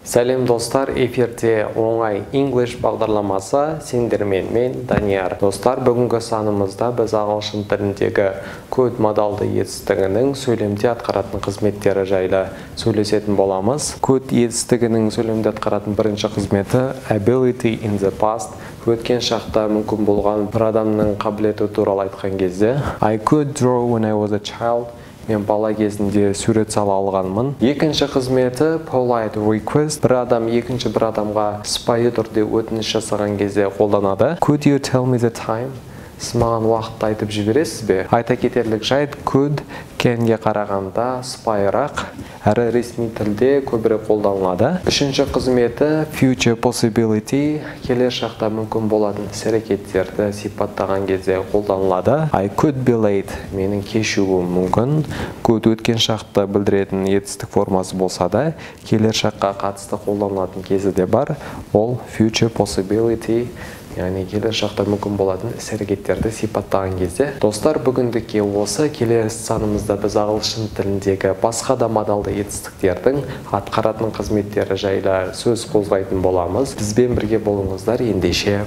Сәлем достар, эфирде оңай English бағдарламасы сендермен мен Данияр. Достар, бүгінгі санымызда біз ағылшын тіліндегі код модалды етістігінің сөйлемде атқаратын қызметтері жайлы сөйлесетін боламыз. Код етістігінің сөйлемде атқаратын бірінші қызметі ability in the past. Өткен шақта мүмкін болған бір адамның қабілеті туралы айтқан кезде I could draw when I was a child. Мен бала кезінде сурет сала алғанмын. Екінші қызметі polite request. Бір адам екінші бір адамға сыпайы түрде өтініш жасаған кезде қолданады. Could you tell me the time? Сіз маған уақытты айтып жібересіз бе? Айта кетерлік жайт, could can'ге қарағанда сыпайырақ, әрі ресми тілде көбірек қолданылады. Үшінші қызметі future possibility. Келер шақта мүмкін болатын іс-әрекеттерді сипаттаған кезде қолданылады. I could be late. Менің кешігуім мүмкін. Could өткен шақты білдіретін етістік формасы болса да, келер шаққа қатысты қолданылатын кезі де бар. Ол future possibility. Яғни келер шақта мүмкін болатын іс-әрекеттерді сипаттаған кезде. Достар, бүгіндікке осы. Келесі санымызда біз ағылшын тіліндегі басқа да модалды етістіктердің атқаратын қызметтері жайлы сөз қозғайтын боламыз. Бізбен бірге болыңыздар, ендеше.